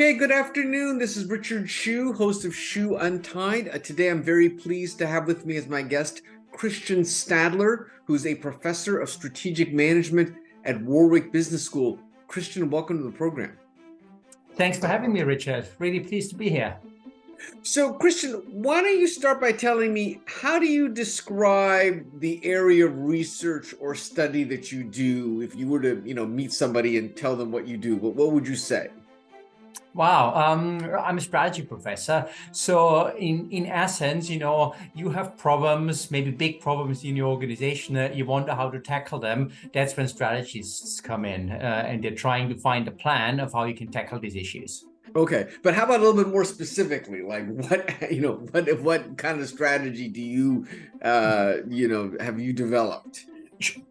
Okay, good afternoon. This is Richard Hsu, host of Hsu Untied. Today I'm very pleased to have with me as my guest Christian Stadler, who's a professor of strategic management at Warwick Business School. Christian, welcome to the program. Thanks for having me, Richard. Really pleased to be here. So, Christian, why don't you start by telling me, how do you describe the area of research or study that you do? If you were to, meet somebody and tell them what you do, what would you say? Wow, I'm a strategy professor. So in essence, you have problems, maybe big problems in your organization. You wonder how to tackle them. That's when strategists come in and they're trying to find a plan of how you can tackle these issues. Okay, but how about a little bit more specifically? Like what kind of strategy do you, have you developed?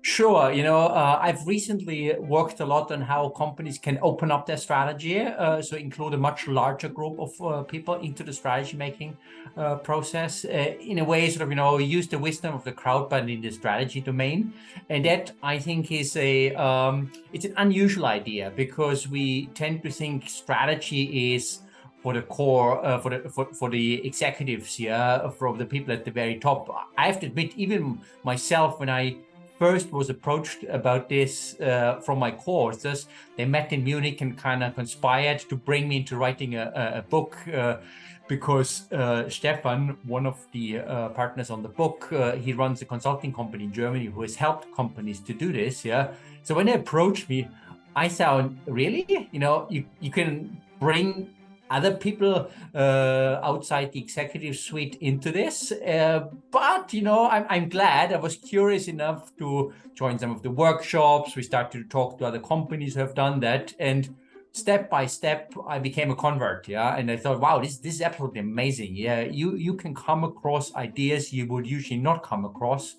Sure. I've recently worked a lot on how companies can open up their strategy, so include a much larger group of people into the strategy making process, in a way, use the wisdom of the crowd, but in the strategy domain. And that, I think, is it's an unusual idea, because we tend to think strategy is for the core, for the executives, for the people at the very top. I have to admit, even myself, when I first was approached about this from my courses, they met in Munich and kind of conspired to bring me into writing a book, because Stefan, one of the partners on the book, he runs a consulting company in Germany who has helped companies to do this. So when they approached me, I thought, really, you can bring other people outside the executive suite into this. But, I'm glad. I was curious enough to join some of the workshops. We started to talk to other companies who have done that. And step by step, I became a convert. And I thought, wow, this is absolutely amazing. You can come across ideas you would usually not come across.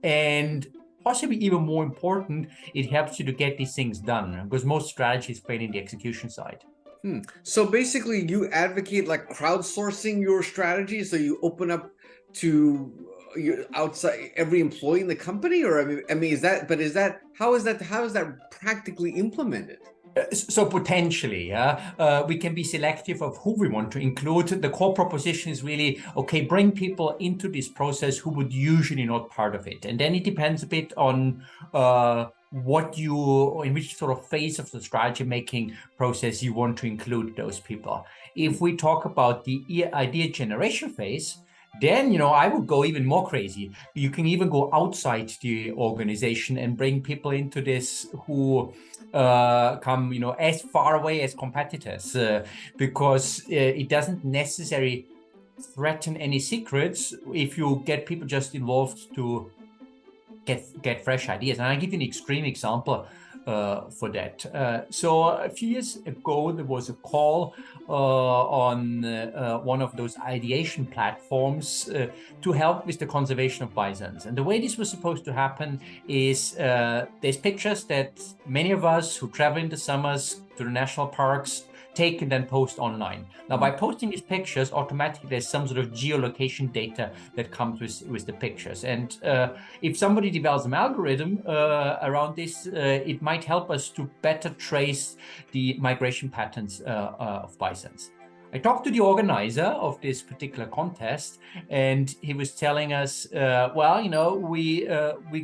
And possibly even more important, it helps you to get these things done, because most strategies fail in the execution side. So basically, you advocate like crowdsourcing your strategy, so you open up to your outside every employee in the company, or is that how is that practically implemented? So potentially, we can be selective of who we want to include. The core proposition is really, okay, bring people into this process who would usually not part of it. And then it depends a bit on in which sort of phase of the strategy making process you want to include those people. If we talk about the idea generation phase, then, I would go even more crazy. You can even go outside the organization and bring people into this who come, as far away as competitors, because it doesn't necessarily threaten any secrets if you get people just involved to get fresh ideas. And I'll give you an extreme example for that. So a few years ago, there was a call on one of those ideation platforms to help with the conservation of bisons. And the way this was supposed to happen is there's pictures that many of us who travel in the summers to the national parks take and then post online. Now, by posting these pictures, automatically there's some sort of geolocation data that comes with the pictures. And if somebody develops an algorithm around this, it might help us to better trace the migration patterns of bisons. I talked to the organizer of this particular contest, and he was telling us, we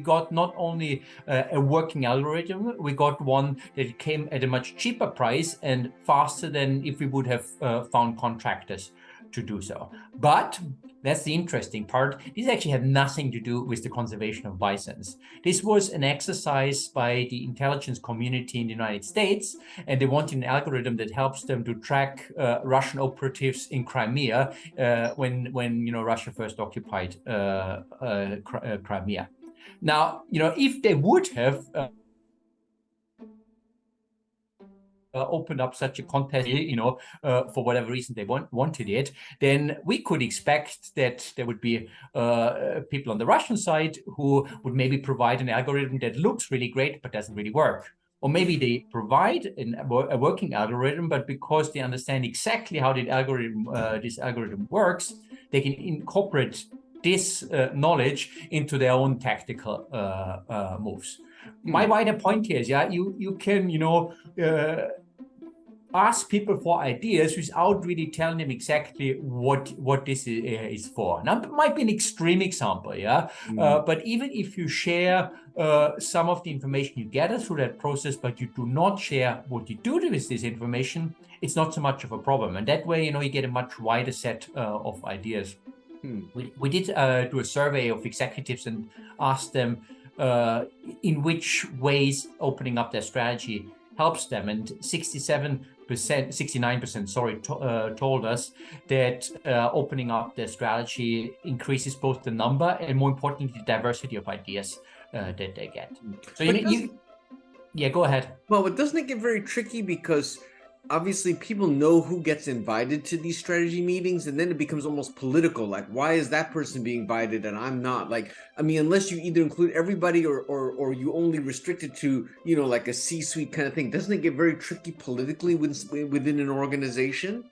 got not only a working algorithm, we got one that came at a much cheaper price and faster than if we would have found contractors to do so. But that's the interesting part. This actually had nothing to do with the conservation of bisons. This was an exercise by the intelligence community in the United States, and they wanted an algorithm that helps them to track Russian operatives in Crimea when Russia first occupied Crimea. Now, if they would have opened up such a contest, for whatever reason they wanted it, then we could expect that there would be people on the Russian side who would maybe provide an algorithm that looks really great but doesn't really work. Or maybe they provide a working algorithm, but because they understand exactly how this algorithm works, they can incorporate this knowledge into their own tactical moves. My wider point here is, you can, ask people for ideas without really telling them exactly what this is for. Now, it might be an extreme example, yeah, but even if you share some of the information you gather through that process, but you do not share what you do with this information, it's not so much of a problem. And that way, you get a much wider set of ideas. We did do a survey of executives and asked them in which ways opening up their strategy helps them, and 69%, sorry, told us that opening up their strategy increases both the number and, more importantly, the diversity of ideas that they get. So yeah, go ahead. Well, but doesn't it get very tricky, because obviously people know who gets invited to these strategy meetings, and then it becomes almost political. Like, why is that person being invited and I'm not? Like, I mean, unless you either include everybody or you only restrict it to, like a C-suite kind of thing, doesn't it get very tricky politically within an organization?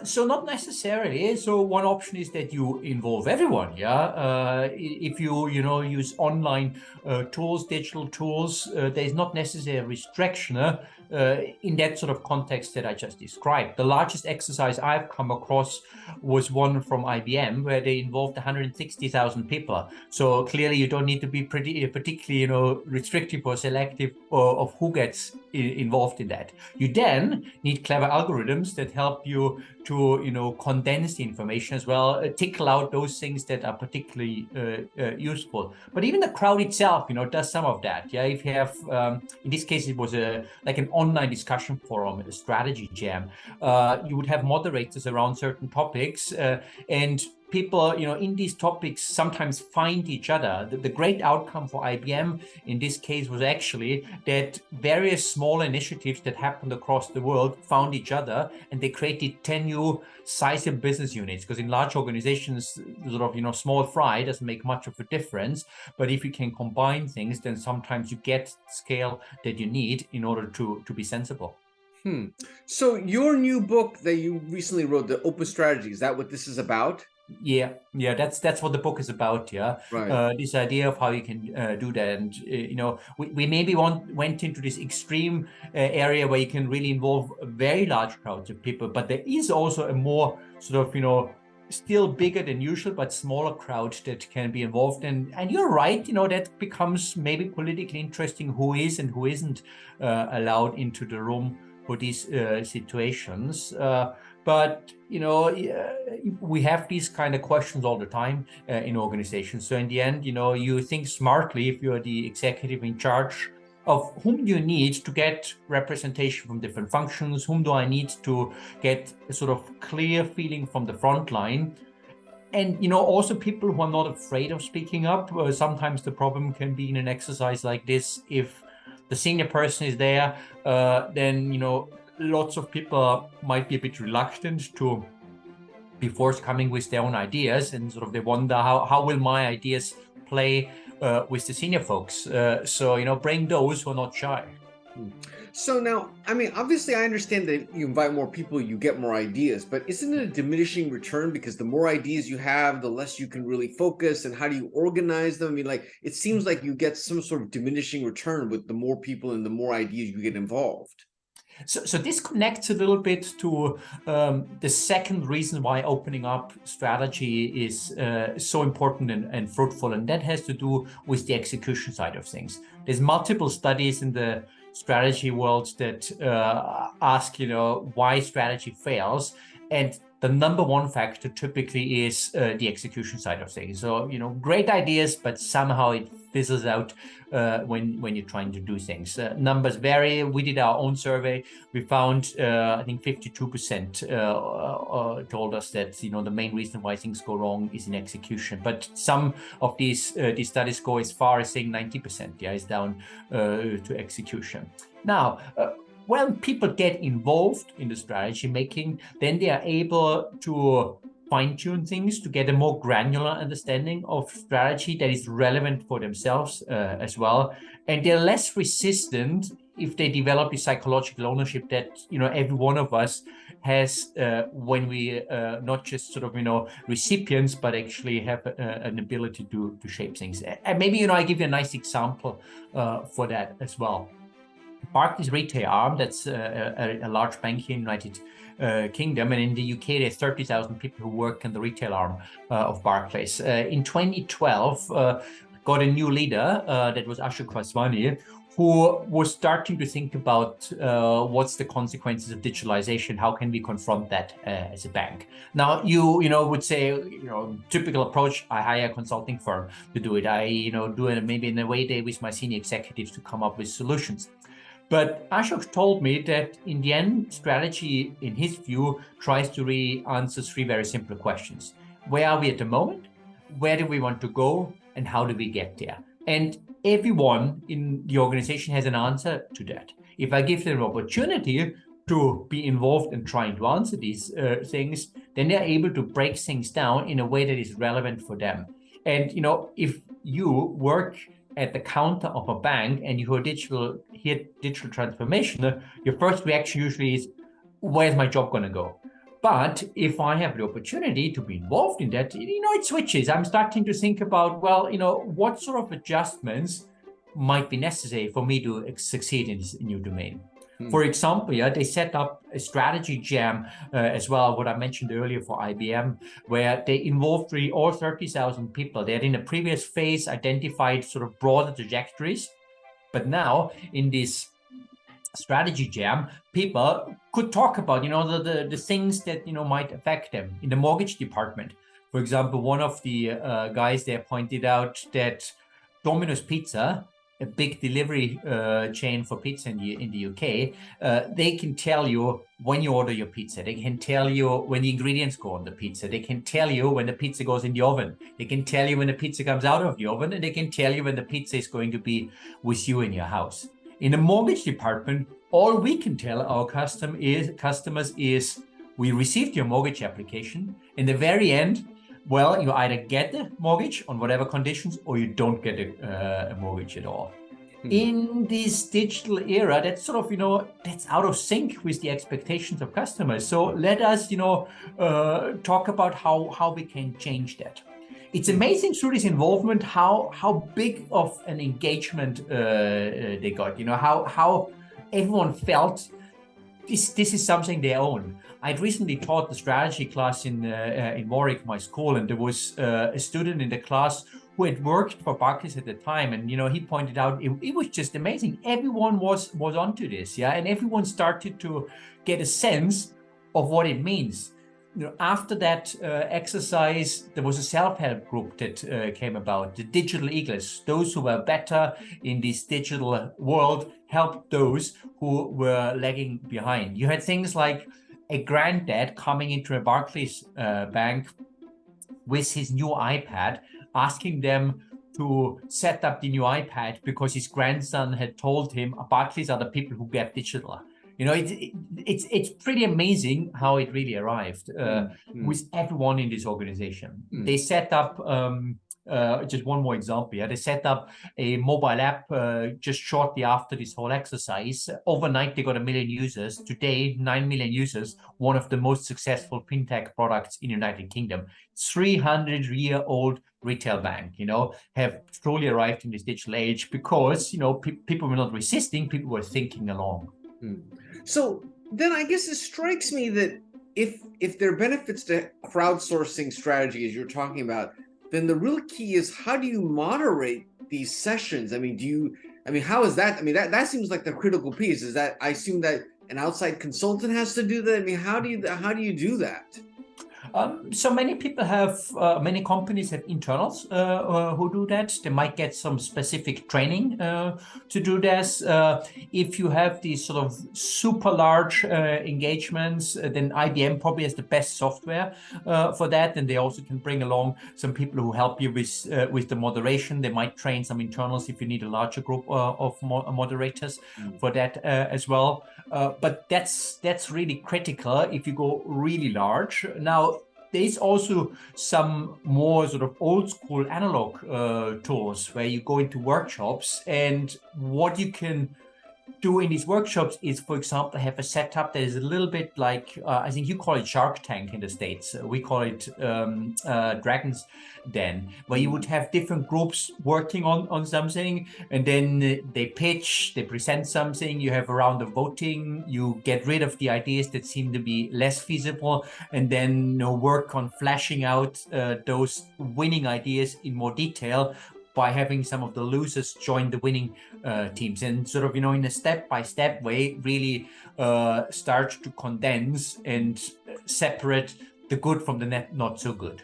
So not necessarily. So one option is that you involve everyone. Yeah, if you use online tools, digital tools, there is not necessarily a restriction in that sort of context that I just described. The largest exercise I've come across was one from IBM, where they involved 160,000 people. So clearly, you don't need to be particularly restrictive or selective of who gets involved in that. You then need clever algorithms that help you to condense the information as well, tickle out those things that are particularly useful. But even the crowd itself does some of that. Yeah, if you have in this case it was like an online discussion forum, a strategy jam, you would have moderators around certain topics, and people, in these topics sometimes find each other. The great outcome for IBM in this case was actually that various small initiatives that happened across the world found each other, and they created 10 new sizable business units. Because in large organizations, sort of, small fry doesn't make much of a difference. But if you can combine things, then sometimes you get scale that you need in order to be sensible. So your new book that you recently wrote, The Open Strategy, is that what this is about? Yeah, that's what the book is about. Yeah, Right. This idea of how you can do that, and we maybe went into this extreme area where you can really involve very large crowds of people, but there is also a more sort of still bigger than usual but smaller crowd that can be involved, and you're right, that becomes maybe politically interesting, who is and who isn't allowed into the room for these situations. But we have these kind of questions all the time in organizations. So in the end, you think smartly if you're the executive in charge of whom do you need to get representation from different functions, whom do I need to get a sort of clear feeling from the front line. And also people who are not afraid of speaking up. Sometimes the problem can be in an exercise like this, if the senior person is there, then lots of people might be a bit reluctant to be forthcoming with their own ideas, and sort of they wonder how will my ideas play with the senior folks. So bring those who are not shy. So now, I mean, obviously I understand that you invite more people, you get more ideas, but isn't it a diminishing return? Because the more ideas you have, the less you can really focus, and how do you organize them? I mean, like, it seems like you get some sort of diminishing return with the more people and the more ideas you get involved. So this connects a little bit to the second reason why opening up strategy is so important and fruitful, and that has to do with the execution side of things. There's multiple studies in the strategy world that ask, why strategy fails, and the number one factor typically is the execution side of things. So, great ideas, but somehow it fizzles out when you're trying to do things. Numbers vary. We did our own survey. We found, I think 52% told us that, the main reason why things go wrong is in execution. But some of these studies go as far as saying 90%, is down to execution. Now, when people get involved in the strategy making, then they are able to fine-tune things to get a more granular understanding of strategy that is relevant for themselves as well. And they're less resistant if they develop the psychological ownership that, every one of us has when we not just sort of, recipients, but actually have an ability to shape things. And maybe, I give you a nice example for that as well. Barclays retail arm, that's a large bank here in the United Kingdom, and in the UK there's 30,000 people who work in the retail arm of Barclays. In 2012, got a new leader, that was Hsu Untied, who was starting to think about what's the consequences of digitalization, how can we confront that as a bank. Now, you would say, typical approach, I hire a consulting firm to do it. I do it maybe in a way day with my senior executives to come up with solutions. But Ashok told me that in the end, strategy, in his view, tries to really answer three very simple questions. Where are we at the moment? Where do we want to go? And how do we get there? And everyone in the organization has an answer to that. If I give them an opportunity to be involved in trying to answer these things, then they're able to break things down in a way that is relevant for them. And if you work at the counter of a bank and you hear digital transformation, your first reaction usually is, where's my job going to go? But if I have the opportunity to be involved in that, it switches. I'm starting to think about, well, what sort of adjustments might be necessary for me to succeed in this new domain. For example, they set up a strategy jam as well, what I mentioned earlier for IBM, where they involved really all 30,000 people. They had in a previous phase identified sort of broader trajectories, but now in this strategy jam, people could talk about, the things that, might affect them. In the mortgage department, for example, one of the guys there pointed out that Domino's Pizza, a big delivery chain for pizza in the UK, they can tell you when you order your pizza. They can tell you when the ingredients go on the pizza. They can tell you when the pizza goes in the oven. They can tell you when the pizza comes out of the oven, and they can tell you when the pizza is going to be with you in your house. In the mortgage department, all we can tell our customers is, we received your mortgage application. In the very end, well, you either get the mortgage on whatever conditions, or you don't get a mortgage at all. In this digital era, that's sort of, that's out of sync with the expectations of customers. So let us, talk about how we can change that. It's amazing through this involvement how big of an engagement they got. How everyone felt this is something they own. I'd recently taught the strategy class in Warwick, my school, and there was a student in the class who had worked for Barclays at the time, and he pointed out it was just amazing. Everyone was onto this, and everyone started to get a sense of what it means. After that exercise, there was a self-help group that came about, the Digital Eagles. Those who were better in this digital world helped those who were lagging behind. You had things like a granddad coming into a Barclays bank with his new iPad, asking them to set up the new iPad because his grandson had told him Barclays are the people who get digital. It's pretty amazing how it really arrived with everyone in this organization. They set up, just one more example, they set up a mobile app just shortly after this whole exercise. Overnight, they got 1 million users. Today, 9 million users, one of the most successful fintech products in the United Kingdom. 300-year-old retail bank, have truly arrived in this digital age because, people were not resisting, people were thinking along. So then I guess it strikes me that if there are benefits to crowdsourcing strategy, as you're talking about, then the real key is, how do you moderate these sessions? How is that? That seems like the critical piece. Is that, I assume that an outside consultant has to do that? How do you do that? So many people many companies have internals who do that. They might get some specific training to do this. If you have these sort of super large engagements, then IBM probably has the best software for that. And they also can bring along some people who help you with the moderation. They might train some internals if you need a larger group of moderators for that as well. But that's really critical if you go really large. Now, there's also some more sort of old school analog tools where you go into workshops, and what you can do in these workshops is, for example, have a setup that is a little bit like, I think you call it Shark Tank in the States. We call it Dragon's Den, where you would have different groups working on something, and then they pitch, they present something, you have a round of voting, you get rid of the ideas that seem to be less feasible, and then work on fleshing out those winning ideas in more detail by having some of the losers join the winning teams, and sort of, in a step-by-step way, really start to condense and separate the good from the not so good.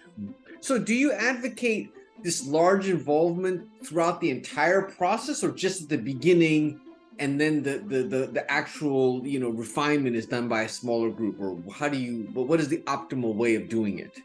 So do you advocate this large involvement throughout the entire process, or just at the beginning, and then the actual refinement is done by a smaller group? Or what is the optimal way of doing it?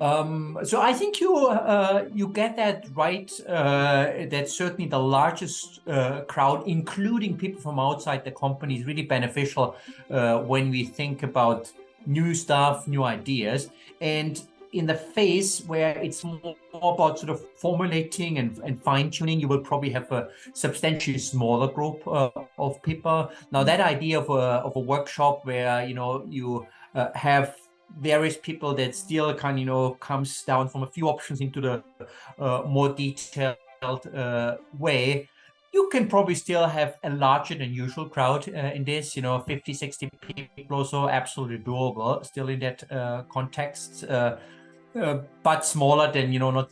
So I think you get that right. That certainly the largest crowd, including people from outside the company, is really beneficial when we think about new stuff, new ideas. And in the phase where it's more about sort of formulating and fine-tuning, you will probably have a substantially smaller group of people. Now, that idea of a workshop where you have various people that still comes down from a few options into the more detailed way, you can probably still have a larger than usual crowd in this, 50, 60 people or so, absolutely doable still in that context, but smaller than,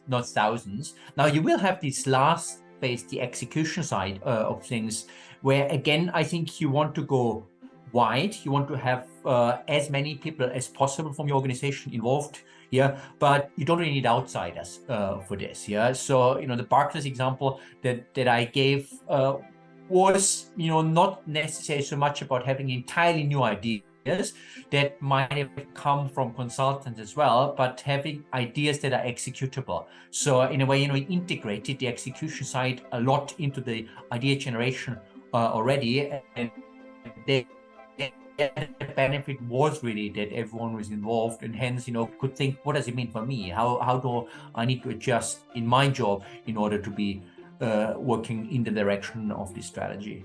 not thousands. Now, you will have this last phase, the execution side of things, where again, I think you want to go wide. You want to have as many people as possible from your organization involved here, but you don't really need outsiders for this. So the Barclays example that I gave was not necessarily so much about having entirely new ideas that might have come from consultants as well, but having ideas that are executable. So in a way, we integrated the execution side a lot into the idea generation already, and the benefit was really that everyone was involved, and hence could think, what does it mean for me? How do I need to adjust in my job in order to be working in the direction of this strategy?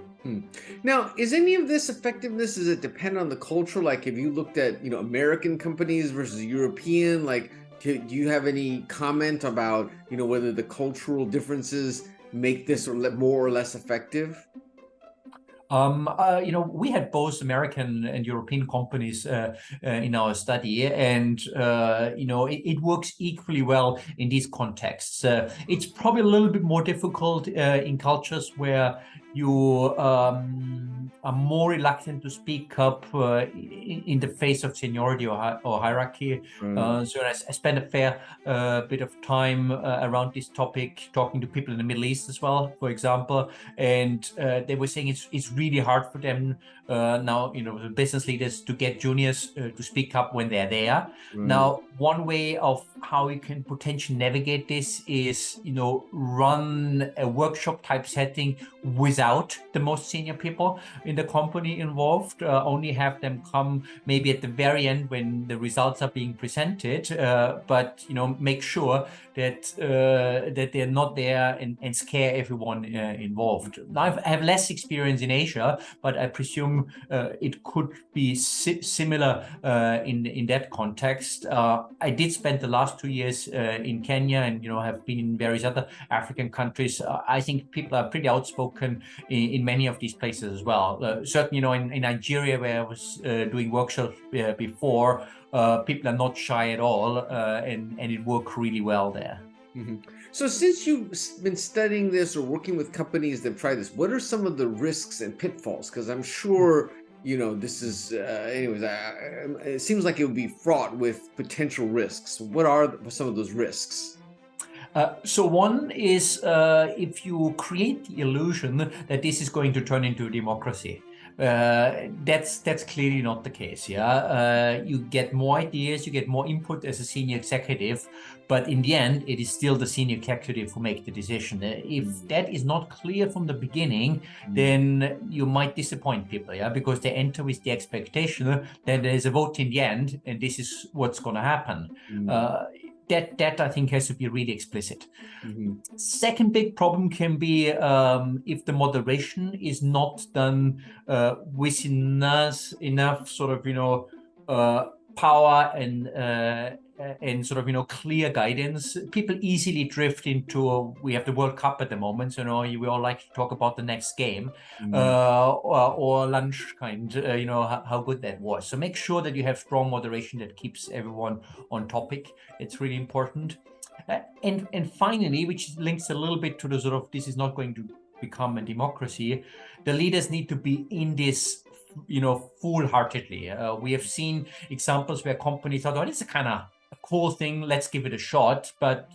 Now, is any of this effectiveness, does it depend on the culture? Like, if you looked at American companies versus European, like, do you have any comment about whether the cultural differences make this more or less effective? We had both American and European companies in our study, and it works equally well in these contexts. It's probably a little bit more difficult in cultures where you are more reluctant to speak up in the face of seniority or hierarchy. So I spent a fair bit of time around this topic, talking to people in the Middle East as well, for example, and they were saying it's really hard for them now, the business leaders, to get juniors to speak up when they're there. Now, one way of how you can potentially navigate this is, run a workshop type setting without the most senior people in the company involved. Only have them come maybe at the very end when the results are being presented, but make sure that they're not there and scare everyone involved. Now, I have less experience in Asia, but I presume it could be similar in that context. I did spend the last 2 years in Kenya, and have been in various other African countries. I think people are pretty outspoken in many of these places as well. Certainly, in Nigeria, where I was doing workshops before, people are not shy at all, and it worked really well there. So since you've been studying this or working with companies that try this, what are some of the risks and pitfalls? Because I'm sure this is anyways, it seems like it would be fraught with potential risks. What are some of those risks? So one is if you create the illusion that this is going to turn into a democracy. That's clearly not the case. You get more ideas, you get more input as a senior executive, but in the end, it is still the senior executive who make the decision. If that is not clear from the beginning, then you might disappoint people, because they enter with the expectation that there is a vote in the end, and this is what's going to happen. that I think has to be really explicit. Mm-hmm. Second big problem can be if the moderation is not done with enough sort of power and sort of clear guidance. People easily drift into we have the World Cup at the moment, so we all like to talk about the next game or lunch kind, how good that was. So make sure that you have strong moderation that keeps everyone on topic. It's really important. And finally, which links a little bit to the sort of this is not going to become a democracy, the leaders need to be in this full-heartedly. We have seen examples where companies thought, oh, it's a kind of a cool thing, let's give it a shot, but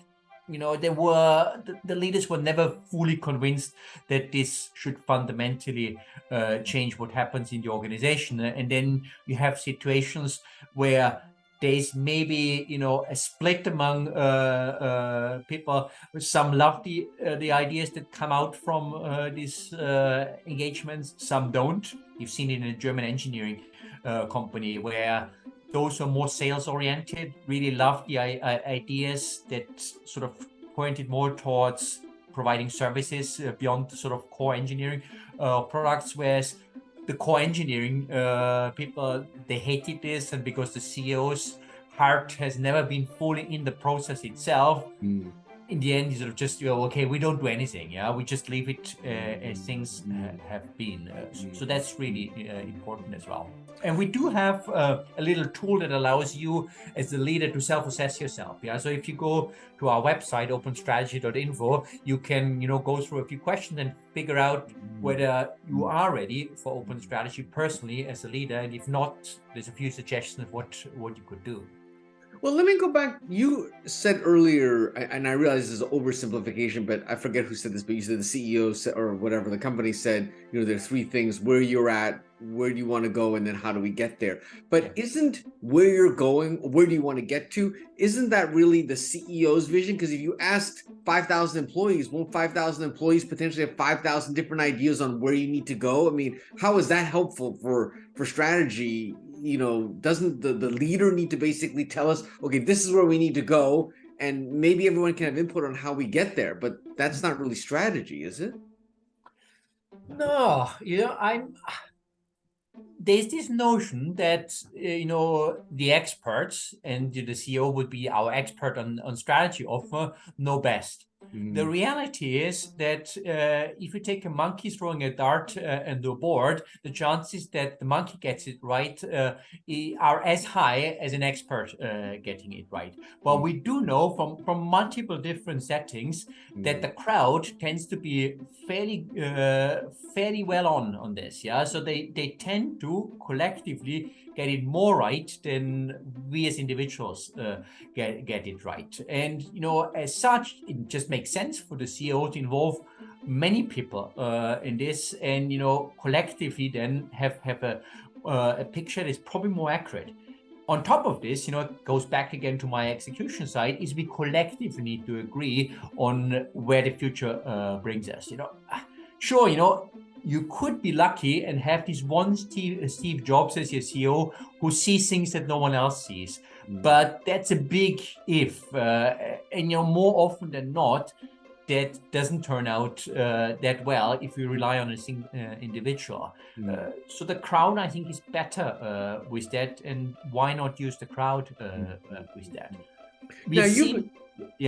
the leaders were never fully convinced that this should fundamentally change what happens in the organization. And then you have situations where there's maybe a split among people. Some love the ideas that come out from these engagements, some don't. You've seen it in a German engineering company where those who are more sales oriented really love the ideas that sort of pointed more towards providing services beyond the sort of core engineering products, whereas the core engineering people, they hated this, and because the CEO's heart has never been fully in the process itself, in the end, you sort of just okay, we don't do anything, we just leave it as things have been. So that's really important as well. And we do have a little tool that allows you as the leader to self-assess yourself. So if you go to our website, openstrategy.info, you can go through a few questions and figure out whether you are ready for open strategy personally as a leader, and if not, there's a few suggestions of what you could do. Well, let me go back. You said earlier, and I realize this is oversimplification, but I forget who said this, but you said the CEO said, or whatever, the company said, there are three things: where you're at, where do you want to go, and then how do we get there? But isn't where you're going, where do you want to get to, isn't that really the CEO's vision? Because if you asked 5,000 employees, won't 5,000 employees potentially have 5,000 different ideas on where you need to go? I mean, how is that helpful for strategy? Doesn't the leader need to basically tell us, okay, this is where we need to go, and maybe everyone can have input on how we get there, but that's not really strategy, is it? No, there's this notion that the experts, and the CEO would be our expert on strategy, often know best. The reality is that if you take a monkey throwing a dart and a board, the chances that the monkey gets it right are as high as an expert getting it right. Well, we do know from multiple different settings that the crowd tends to be fairly well on this. So they tend to collectively get it more right than we as individuals get it right. And as such, it just makes sense for the CEO to involve many people in this, and collectively then have a picture that is probably more accurate. On top of this, it goes back again to my execution side, is we collectively need to agree on where the future brings us. Sure, you could be lucky and have this one Steve Jobs as your CEO who sees things that no one else sees. But that's a big if. And more often than not, that doesn't turn out that well if you rely on a single individual. So the crowd, I think, is better with that. And why not use the crowd with that?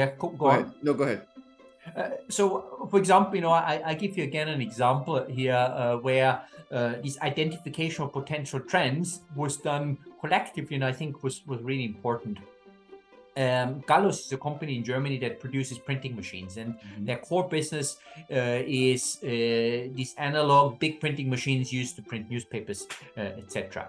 Go on. No, go ahead. So, for example, I give you again an example here where this identification of potential trends was done collectively, and I think was really important. Gallus is a company in Germany that produces printing machines, and their core business is these analog big printing machines used to print newspapers, etc.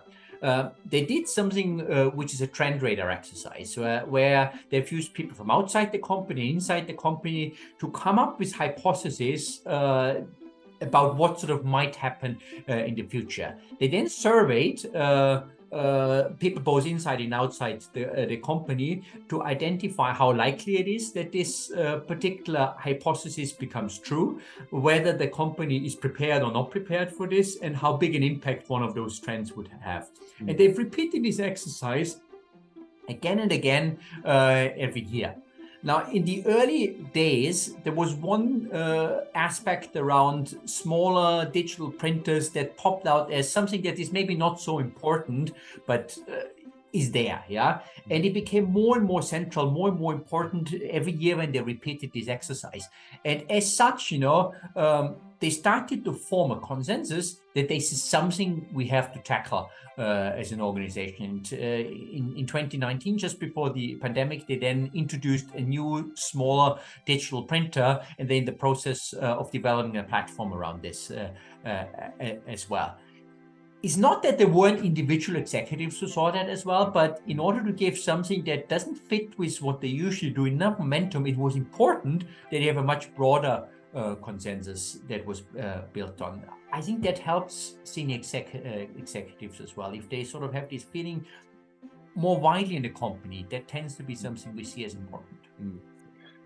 They did something which is a trend radar exercise, where they've used people from outside the company, inside the company, to come up with hypotheses about what sort of might happen in the future. They then surveyed people both inside and outside the company to identify how likely it is that this particular hypothesis becomes true, whether the company is prepared or not prepared for this, and how big an impact one of those trends would have. And they've repeated this exercise again and again every year. Now, in the early days, there was one aspect around smaller digital printers that popped out as something that is maybe not so important, but is there, yeah? And it became more and more central, more and more important every year when they repeated this exercise. And as such, they started to form a consensus that this is something we have to tackle as an organization. And in 2019, just before the pandemic, they then introduced a new, smaller digital printer, and they're in the process of developing a platform around this as well. It's not that there weren't individual executives who saw that as well, but in order to give something that doesn't fit with what they usually do enough momentum, it was important that you have a much broader consensus that was built on. I think that helps senior executives as well. If they sort of have this feeling more widely in the company, that tends to be something we see as important.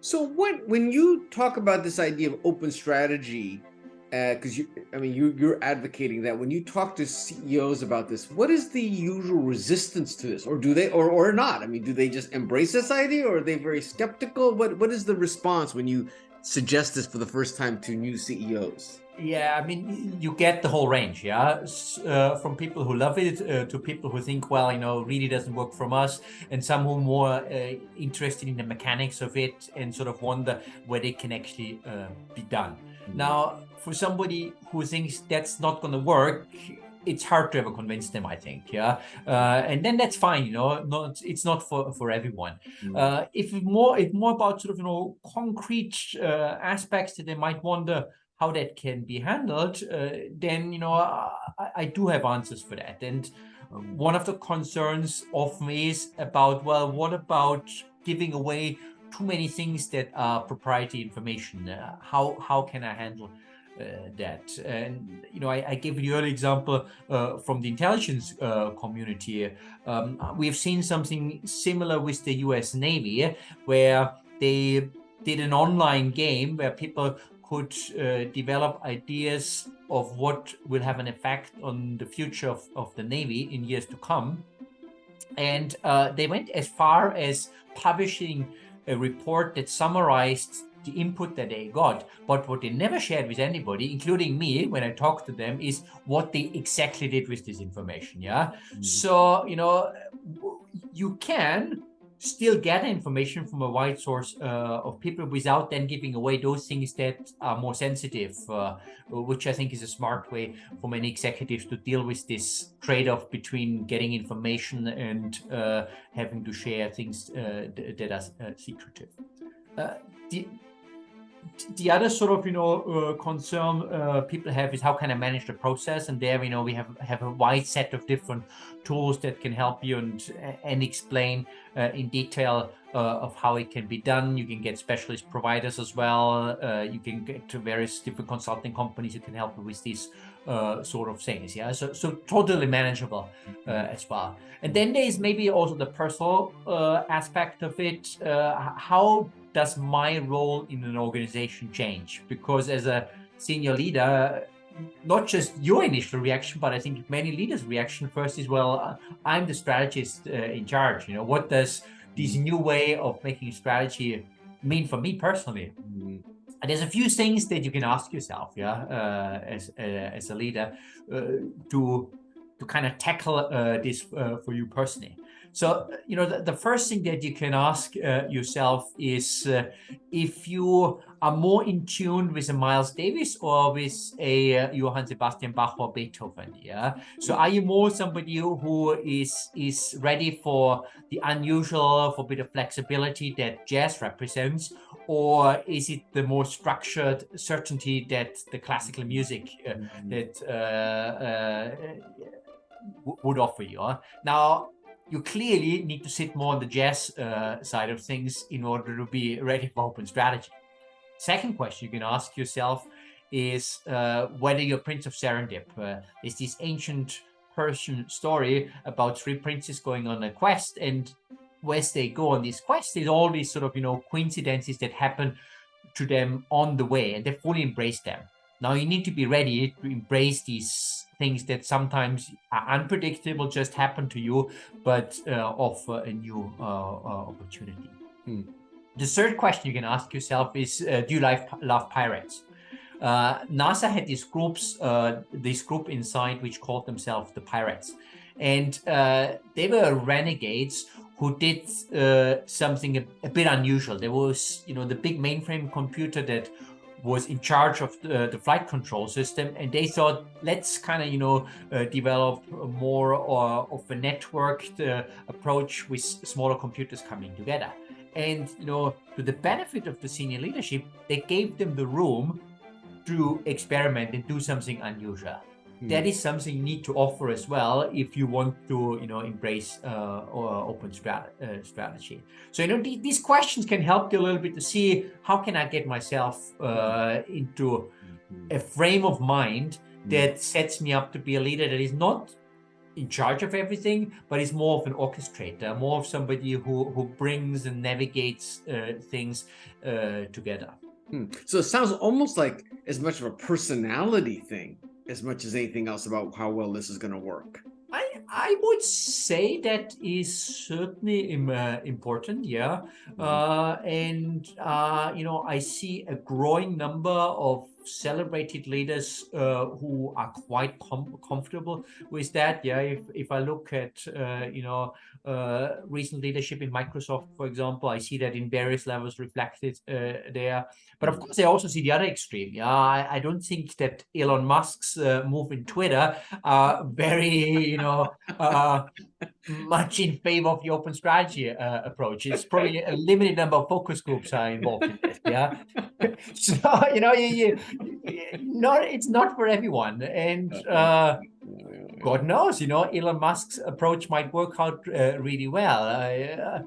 So when you talk about this idea of open strategy, because you're advocating that, when you talk to CEOs about this, what is the usual resistance to this, or do they, or not? I mean, do they just embrace this idea, or are they very skeptical? What is the response when you suggest this for the first time to new CEOs? Yeah, I mean, you get the whole range, yeah, from people who love it to people who think, well, really doesn't work from us, and some who are more interested in the mechanics of it and sort of wonder where they can actually be done. Now, for somebody who thinks that's not going to work, it's hard to ever convince them, I think, yeah, and then that's fine, it's not for everyone. If it's more about sort of concrete aspects that they might wonder how that can be handled, then I do have answers for that. And one of the concerns often is about, well, what about giving away too many things that are proprietary information? How can I handle that? And I gave the early example from the intelligence community. We've seen something similar with the US Navy, where they did an online game where people could develop ideas of what will have an effect on the future of the Navy in years to come. And they went as far as publishing a report that summarized the input that they got. But what they never shared with anybody, including me, when I talked to them, is what they exactly did with this information. Yeah. So, you can still get information from a wide source of people without then giving away those things that are more sensitive, which I think is a smart way for many executives to deal with this trade-off between getting information and having to share things that are secretive. The other sort of concern people have is how can I manage the process, and there we have a wide set of different tools that can help you and explain in detail of how it can be done. You can get specialist providers as well. You can get to various different consulting companies who can help you with these sort of things. Yeah, so totally manageable as well. And then there is maybe also the personal aspect of it. How does my role in an organization change? Because as a senior leader, not just your initial reaction, but I think many leaders' reaction first is, well, I'm the strategist in charge. What does this new way of making strategy mean for me personally? And there's a few things that you can ask yourself, as a leader, to kind of tackle this for you personally. So, the first thing that you can ask yourself is if you are more in tune with a Miles Davis or with a Johann Sebastian Bach or Beethoven. Yeah. So, are you more somebody who is ready for the unusual, for a bit of flexibility that jazz represents, or is it the more structured certainty that the classical music would offer you? Now, you clearly need to sit more on the jazz side of things in order to be ready for open strategy. Second question you can ask yourself is whether you're Prince of Serendip. Is this ancient Persian story about three princes going on a quest, and as they go on this quest, there's all these sort of coincidences that happen to them on the way, and they fully embrace them. Now you need to be ready to embrace these things that sometimes are unpredictable, just happen to you, but offer a new opportunity. The third question you can ask yourself is, do you love pirates? NASA had these groups, this group inside which called themselves the Pirates. And they were renegades who did something a bit unusual. There was, the big mainframe computer that was in charge of the flight control system, and they thought, let's kind of develop more of a networked approach with smaller computers coming together. And to the benefit of the senior leadership, they gave them the room to experiment and do something unusual. That is something you need to offer as well if you want to embrace open strategy. So these questions can help you a little bit to see how can I get myself into a frame of mind that sets me up to be a leader that is not in charge of everything, but is more of an orchestrator, more of somebody who brings and navigates things together. So it sounds almost like as much of a personality thing as much as anything else about how well this is going to work. I would say that is certainly important, yeah. And I see a growing number of celebrated leaders who are quite comfortable with that. Yeah, if I look at recent leadership in Microsoft, for example, I see that in various levels reflected there. But of course, I also see the other extreme. Yeah, I don't think that Elon Musk's move in Twitter are very, much in favor of the open strategy approach. It's probably a limited number of focus groups are involved in this. Yeah, so it's not for everyone, and God knows, Elon Musk's approach might work out really well.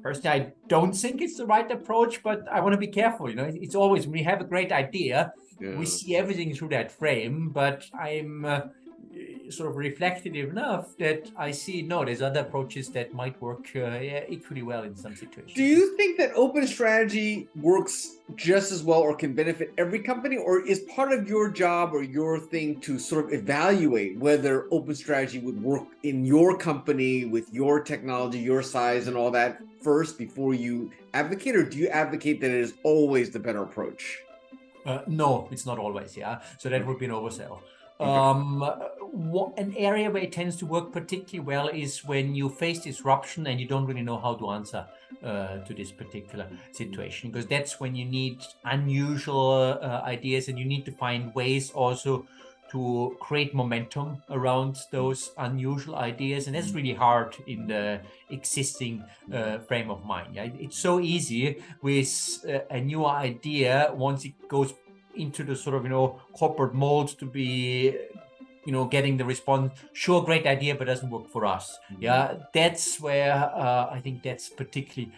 Personally, I don't think it's the right approach, but I want to be careful. It's always when we have a great idea, we see everything through that frame. But I'm sort of reflective enough that I see there's other approaches that might work equally well in some situations. Do you think that open strategy works just as well or can benefit every company, or is part of your job or your thing to sort of evaluate whether open strategy would work in your company with your technology, your size and all that first before you advocate, or do you advocate that it is always the better approach? No, it's not always, yeah. So that would be an oversell. An area where it tends to work particularly well is when you face disruption and you don't really know how to answer to this particular situation, because that's when you need unusual ideas, and you need to find ways also to create momentum around those unusual ideas, and that's really hard in the existing frame of mind. Yeah? It's so easy with a new idea once it goes into the sort of corporate mold to be getting the response, sure, great idea, but doesn't work for us. Yeah, that's where I think that's particularly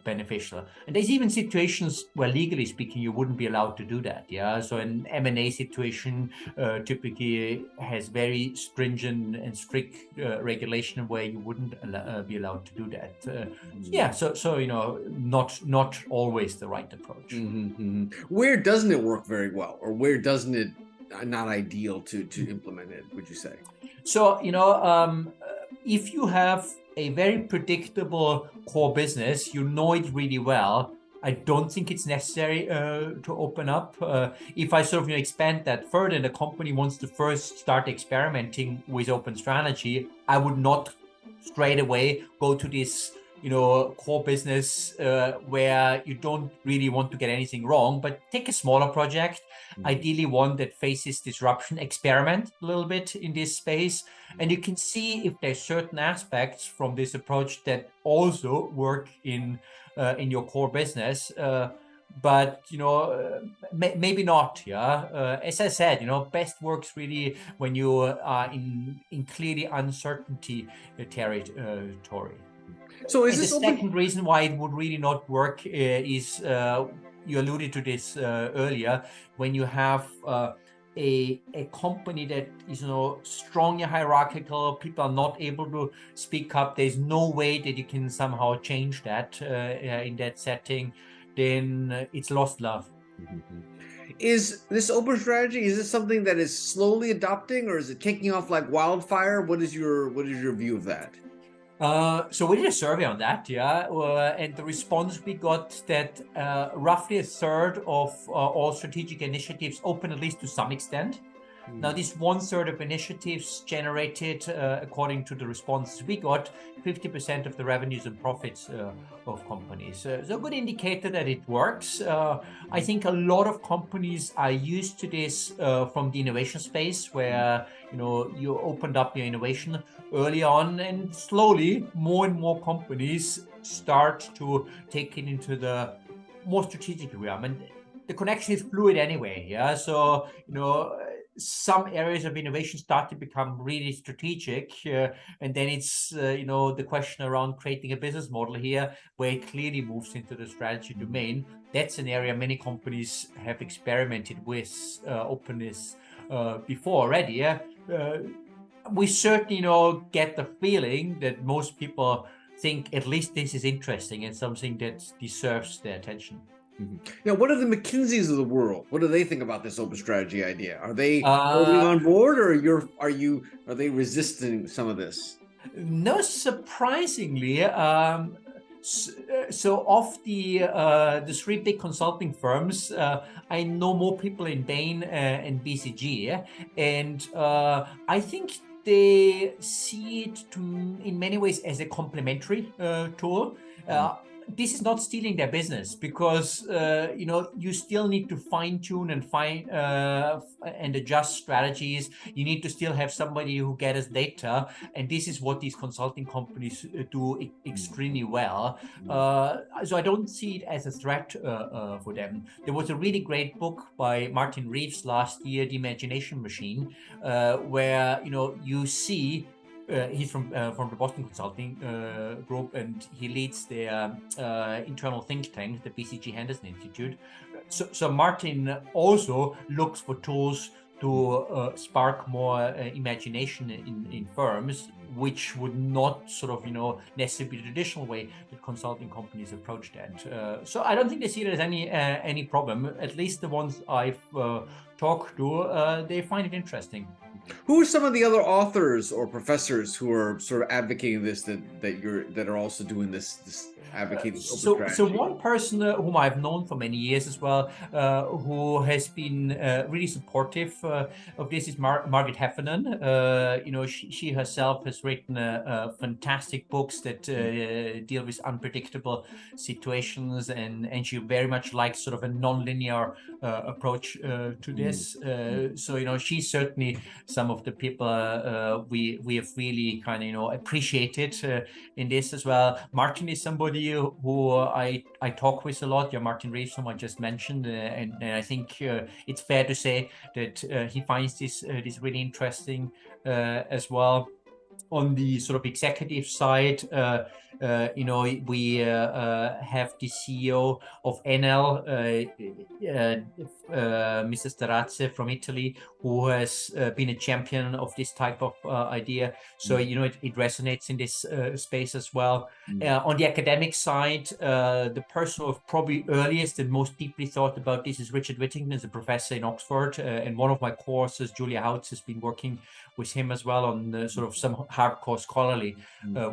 beneficial. And there's even situations where, legally speaking, you wouldn't be allowed to do that. Yeah, so an M&A situation typically has very stringent and strict regulation where you wouldn't be allowed to do that. Yeah, so not always the right approach. Where doesn't it work very well, or where doesn't it not ideal to implement it, would you say? So if you have a very predictable core business, you know it really well, I don't think it's necessary to open up. If I sort of expand that further, and the company wants to first start experimenting with open strategy, I would not straight away go to this core business where you don't really want to get anything wrong, but take a smaller project, ideally one that faces disruption, experiment a little bit in this space, and you can see if there's certain aspects from this approach that also work in your core business. But maybe not. Yeah, as I said, best works really when you are in clearly uncertainty territory. So is and this the second reason why it would really not work is you alluded to this earlier, when you have a company that is strongly hierarchical, people are not able to speak up, there's no way that you can somehow change that in that setting, then it's lost love. Is this open strategy, is this something that is slowly adopting, or is it taking off like wildfire? What is your view of that? So we did a survey on that, yeah, and the response we got that roughly a third of all strategic initiatives open at least to some extent. Now, this 1/3 of initiatives generated, according to the responses we got, 50% of the revenues and profits of companies. So a good indicator that it works. I think a lot of companies are used to this from the innovation space, where you opened up your innovation early on, and slowly more and more companies start to take it into the more strategic realm. And the connection is fluid anyway, yeah. So some areas of innovation start to become really strategic, and then it's the question around creating a business model here, where it clearly moves into the strategy domain. That's an area many companies have experimented with openness before already. Yeah? We certainly get the feeling that most people think at least this is interesting and something that deserves their attention. Now, what are the McKinseys of the world? What do they think about this open strategy idea? Are they holding on board, or are they resisting some of this? No, surprisingly. So of the three big consulting firms, I know more people in Bain and BCG, and I think they see it in many ways as a complementary tool. This is not stealing their business, because you still need to fine tune and and adjust strategies. You need to still have somebody who gathers data, and this is what these consulting companies do extremely well. So I don't see it as a threat for them. There was a really great book by Martin Reeves last year, The Imagination Machine, where you see. He's from the Boston Consulting Group, and he leads their internal think tank, the BCG Henderson Institute. So Martin also looks for tools to spark more imagination in firms, which would not necessarily be the traditional way that consulting companies approach that. So I don't think they see it as any problem. At least the ones I've talked to, they find it interesting. Who are some of the other authors or professors who are sort of advocating this, that are also doing this advocating open strategy? So one person whom I've known for many years as well, who has been really supportive of this, is Margaret Heffernan. She herself has written fantastic books that deal with unpredictable situations, and she very much likes sort of a non-linear approach to this. So she's certainly some of the people we have really kind of appreciated in this as well. Martin is somebody who I talk with a lot. Yeah, Martin Reeves, whom I just mentioned, and I think it's fair to say that he finds this really interesting as well. On the sort of executive side, we have the CEO of Enel, Mr. Starazze from Italy, who has been a champion of this type of idea. So it resonates in this space as well. On the academic side, the person who probably earliest and most deeply thought about this is Richard Whittington, is a professor in Oxford, and one of my courses, Julia Houts, has been working with him as well on sort of some hardcore scholarly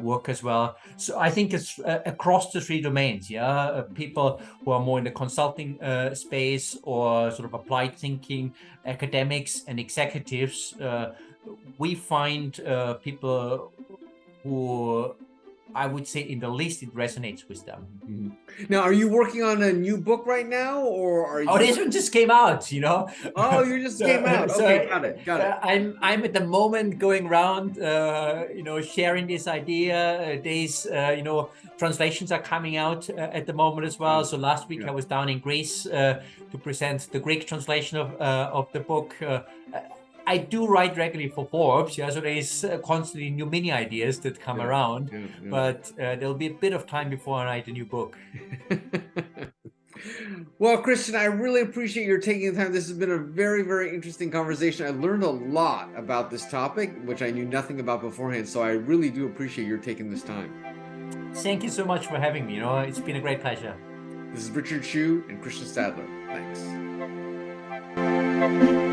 work as well. So I think it's across the three domains, people who are more in the consulting space, or sort of applied thinking, academics and executives. We find people who, I would say, in the least, it resonates with them. Now, are you working on a new book right now, or are you? Oh, this one just came out, Oh, you just came out. Okay, got it. I'm at the moment going around, sharing this idea. These, translations are coming out at the moment as well. So last week I was down in Greece to present the Greek translation of the book. I do write regularly for Forbes, so there's constantly new mini ideas that come around, but there'll be a bit of time before I write a new book. Well, Christian, I really appreciate your taking the time. This has been a very, very interesting conversation. I learned a lot about this topic, which I knew nothing about beforehand, so I really do appreciate your taking this time. Thank you so much for having me. It's been a great pleasure. This is Richard Hsu and Christian Stadler. Thanks. you.